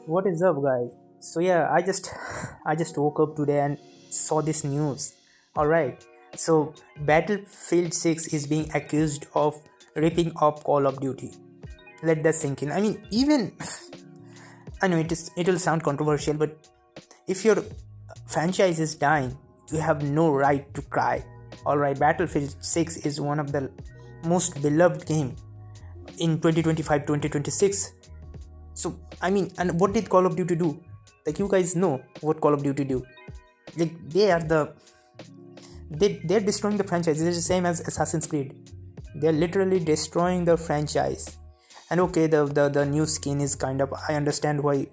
What is up, guys? So yeah, I just woke up today and saw this news. All right. So Battlefield 6 is being accused of ripping off Call of Duty. Let that sink in. I mean, even I know it'll sound controversial, but if your franchise is dying, you have no right to cry. All right, Battlefield 6 is one of the most beloved game in 2025-2026. So I mean, and what did Call of Duty do? Like, you guys know what Call of Duty do. Like, they're destroying the franchise. It's the same as Assassin's Creed. They're literally destroying the franchise. And okay, the new skin is kind of, I understand why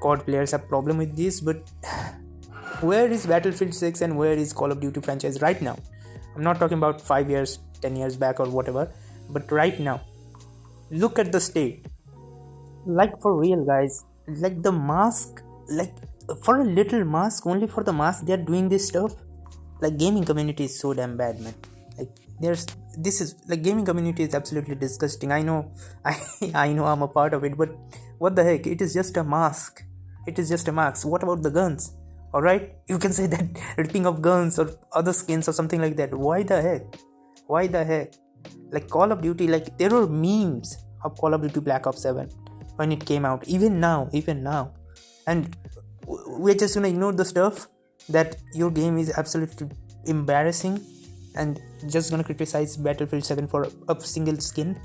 COD players have problem with this, but where is Battlefield 6 and where is Call of Duty franchise right now? I'm not talking about 5 years, 10 years back or whatever, but right now. Look at the state. Like, for real, guys. Like, the mask, like, for a little mask, only for the mask they're doing this stuff. Like, gaming community is so damn bad, man. Like, there's this is like, gaming community is absolutely disgusting. I know. I know I'm a part of it, but what the heck, it is just a mask. It is just a mask. What about the guns? All right, you can say that ripping of guns or other skins or something like that. Why the heck? Like, Call of Duty, like, there were memes of Call of Duty Black Ops 7 when it came out. Even now, and we're just gonna ignore the stuff that your game is absolutely embarrassing, and just gonna criticize Battlefield 7 for a single skin.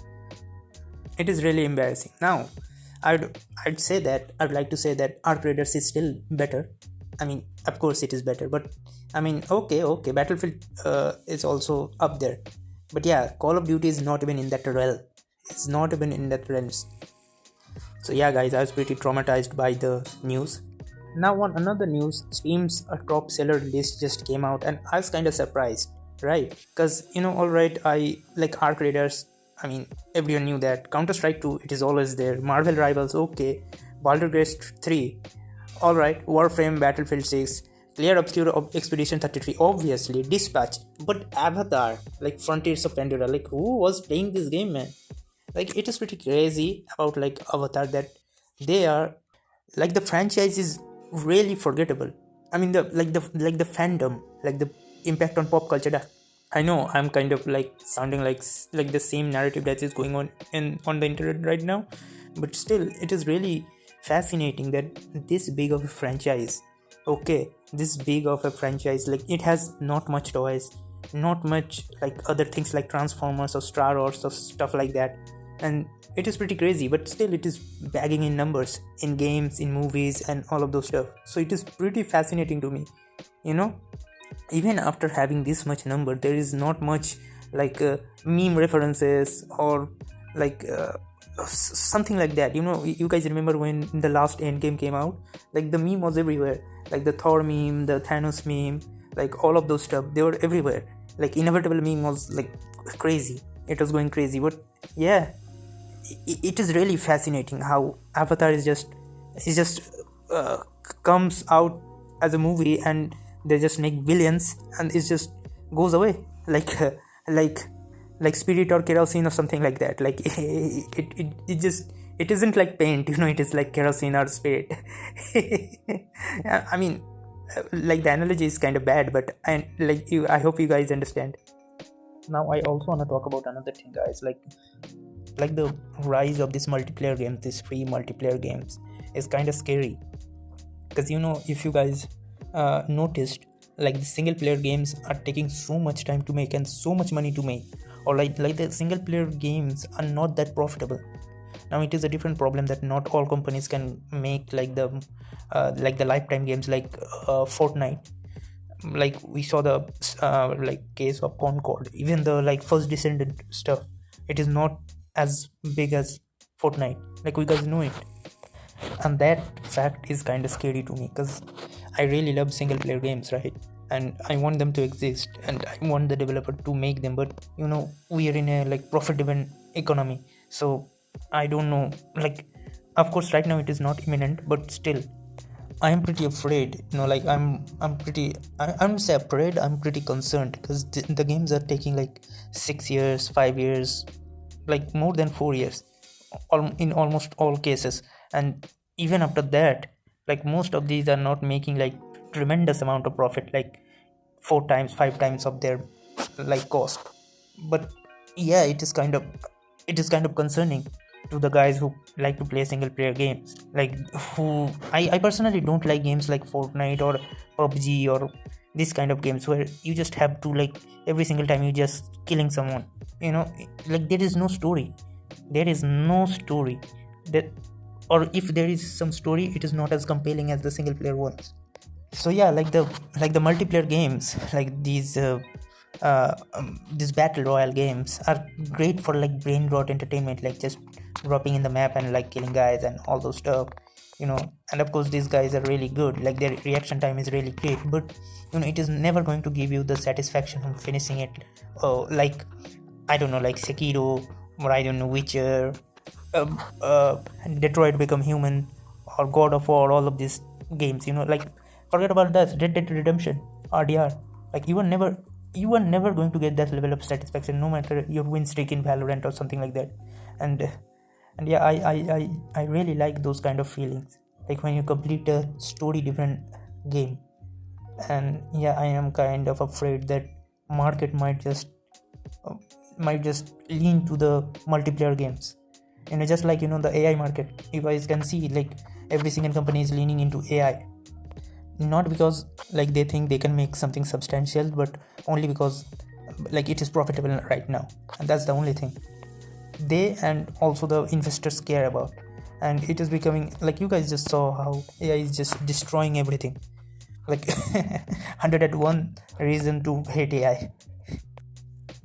It is really embarrassing. Now, I'd say that I'd like to say that Arc Raiders is still better. I mean, of course it is better, but I mean, okay, Battlefield is also up there. But yeah, Call of Duty is not even in that realm. It's not even in that realm. So yeah, guys, I was pretty traumatized by the news. Now, on another news, Steam's top seller list just came out, and I was kind of surprised, right? Because, all right, I like Arc Raiders. I mean, everyone knew that. Counter Strike 2, it is always there. Marvel Rivals, okay. Baldur's Gate 3, all right. Warframe, Battlefield 6, Clear Obscure Expedition 33, obviously. Dispatch, but Avatar, like Frontiers of Pandora, like, who was playing this game, man? Like, it is pretty crazy about, like, Avatar, that they are, like, the franchise is really forgettable. I mean, the fandom, like, the impact on pop culture, that I know I'm kind of like sounding like the same narrative that is going on the internet right now, but still, it is really fascinating that this big of a franchise, okay, this big of a franchise, like, it has not much toys, not much like other things like Transformers or Star Wars or stuff like that, and it is pretty crazy, but still it is bagging in numbers in games, in movies, and all of those stuff. So it is pretty fascinating to me, you know even after having this much number, there is not much like meme references or like something like that. You guys remember when the last Endgame came out? Like, the meme was everywhere, like the Thor meme, the Thanos meme, like all of those stuff, they were everywhere. Like, inevitable meme was like crazy, it was going crazy. But yeah, it is really fascinating how Avatar is just uh, comes out as a movie, and they just make billions, and it just goes away, like like like spirit or kerosene or something like that. Like, it just, it isn't like paint, it is like kerosene or spirit. I mean, like, the analogy is kind of bad, but I hope you guys understand. Now, I also want to talk about another thing, guys. Like the rise of this multiplayer games, these free multiplayer games, is kind of scary. Because, if you guys noticed, like, the single player games are taking so much time to make and so much money to make, or like the single player games are not that profitable. Now, it is a different problem that not all companies can make like the lifetime games, like Fortnite. Like, we saw the like case of Concord. Even the, like, First Descendant stuff, it is not as big as Fortnite, like, we guys know it. And that fact is kind of scary to me, because I really love single player games, right? And I want them to exist, and I want the developer to make them. But we are in a, like, profit driven economy, so I don't know. Like, of course, right now it is not imminent, but still, I am pretty afraid. Like, I'm pretty, I'm say afraid, I'm pretty concerned, because the games are taking like 6 years, 5 years, like more than 4 years, in almost all cases. And even after that, like most of these are not making like tremendous amount of profit, like 4 times 5 times of their like cost. But yeah, it is kind of concerning to the guys who like to play single player games, like who I personally don't like games like Fortnite or PUBG or this kind of games where you just have to like every single time you just killing someone, you know, like there is no story, there is no story that, or if there is some story, it is not as compelling as the single player ones. So yeah, like the multiplayer games, like these battle royale games are great for like brain rot entertainment, like just dropping in the map and like killing guys and all those stuff, you know. And of course these guys are really good, like their reaction time is really great, but you know it is never going to give you the satisfaction of finishing it. Like I don't know, like Sekiro, or I don't know, Witcher, um, uh, Detroit Become Human, or God of War, all of these games, you know, like forget about that, Red Dead Redemption, RDR. Like you are never going to get that level of satisfaction, no matter your win streak in Valorant or something like that. And and yeah, I really like those kind of feelings, like when you complete a story different game. And yeah, I am kind of afraid that market uh, might just lean to the multiplayer games, you know, just like, you know, the AI market. You guys can see like every single company is leaning into AI, not because like they think they can make something substantial, but only because like it is profitable right now, and that's the only thing they and also the investors care about. And it is becoming like, you guys just saw how AI is just destroying everything, like 101 reason to hate AI.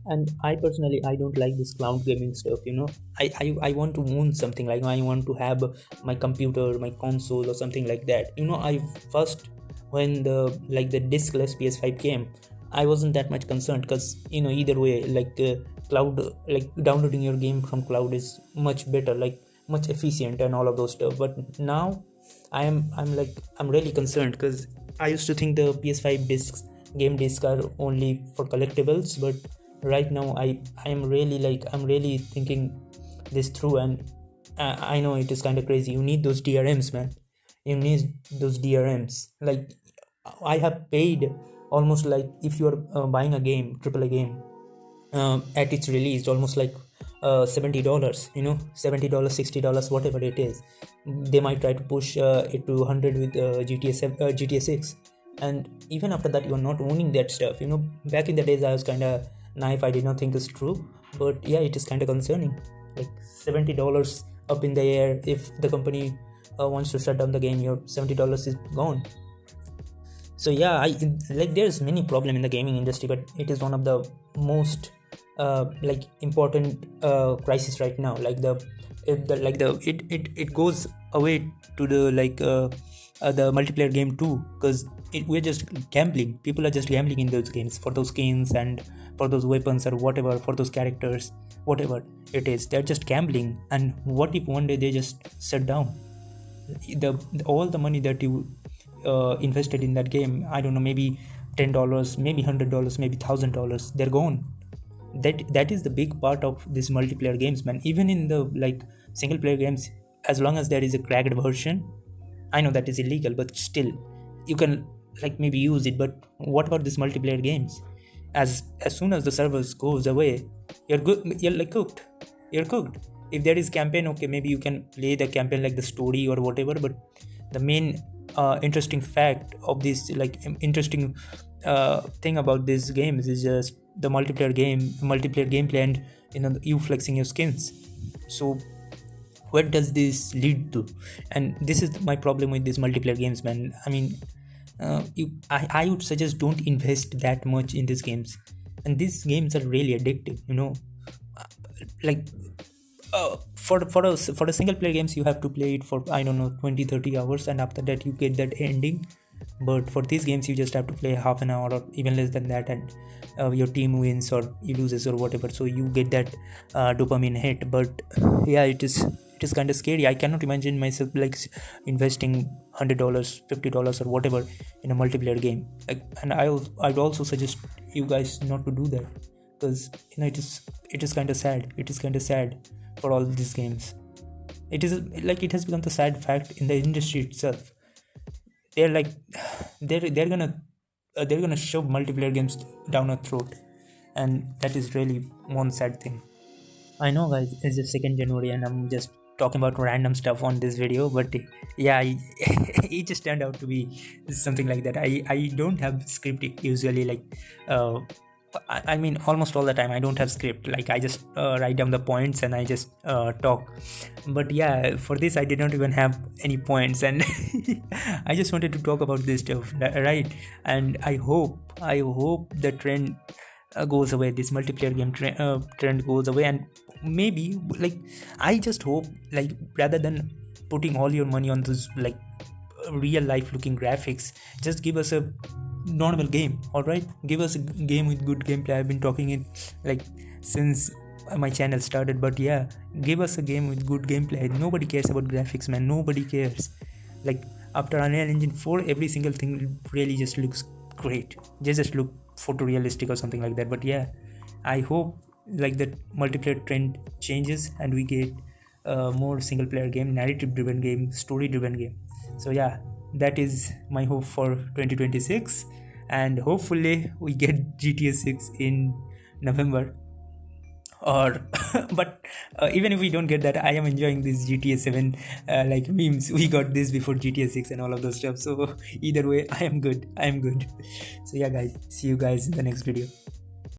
And I personally, I don't like this cloud gaming stuff, you know. I want to own something, like I want to have my computer, my console or something like that, you know. I first, when the like the diskless PS5 came, I wasn't that much concerned, because you know either way, like cloud, like downloading your game from cloud is much better, like much efficient and all of those stuff. But now I'm really concerned, because I used to think the PS5 discs, game discs, are only for collectibles. But right now I'm really thinking this through. And I know it is kind of crazy, you need those DRMs, man. You need those DRMs. Like I have paid almost, like if you are buying a game, AAA game, at its release, almost like $70, you know, $70, $60, whatever it is. They might try to push it to 100 with GTA 6. And even after that, you're not owning that stuff, you know. Back in the days I was kind of naive, I did not think it's true. But yeah, it is kind of concerning, like $70 up in the air. If the company wants to shut down the game, your $70 is gone. So yeah, I like there's many problem in the gaming industry, but it is one of the most like important crisis right now. Like it goes away to the the multiplayer game too, because we're just gambling. People are just gambling in those games for those skins and for those weapons or whatever, for those characters, whatever it is. They're just gambling. And what if one day they just shut down all the money that you invested in that game? I don't know, maybe $10, maybe $100, maybe $1,000, they're gone. That is the big part of these multiplayer games, man. Even in the like single player games, as long as there is a cracked version, I know that is illegal, but still you can like maybe use it. But what about these multiplayer games? As soon as the servers goes away, you're good, you're like cooked, you're cooked. If there is campaign, okay, maybe you can play the campaign, like the story or whatever. But the main interesting fact of this, like interesting thing about these games is just the multiplayer gameplay, and you know, you flexing your skins. So where does this lead to? And this is my problem with these multiplayer games, man. I mean, I would suggest don't invest that much in these games. And these games are really addictive, you know. Like for the single player games, you have to play it for, I don't know, 20-30 hours, and after that you get that ending. But for these games, you just have to play half an hour or even less than that, and your team wins or you loses or whatever, so you get that dopamine hit. But yeah, it is kind of scary. I cannot imagine myself like investing $100, $50 or whatever in a multiplayer game. Like, and I'd also suggest you guys not to do that, because you know it is kind of sad. It is kind of sad for all these games. It is like it has become the sad fact in the industry itself. They're like they're gonna shove multiplayer games down our throat, and that is really one sad thing. I know, guys, it's just 2nd January and I'm just talking about random stuff on this video, but yeah, it just turned out to be something like that. I don't have script usually, like, uh, I mean, almost all the time I don't have script. Like, I just write down the points and I just talk. But yeah, for this I did not even have any points, and I just wanted to talk about this stuff, right? And I hope the trend goes away. This multiplayer game trend goes away, and maybe, like, I just hope, like, rather than putting all your money on this, like, real life looking graphics, just give us a normal game. All right, give us a game with good gameplay. I've been talking it, like, since my channel started, but yeah, give us a game with good gameplay. Nobody cares about graphics, man. Nobody cares. Like, after Unreal Engine 4, every single thing really just looks great. They just look photorealistic or something like that. But yeah, I hope, like, the multiplayer trend changes and we get more single player game, narrative driven game, story driven game. So yeah, that is my hope for 2026, and hopefully we get GTA 6 in November, or but even if we don't get that, I am enjoying this GTA 7 like memes. We got this before GTA 6 and all of those stuff, so either way, I am good. So yeah, guys, see you guys in the next video.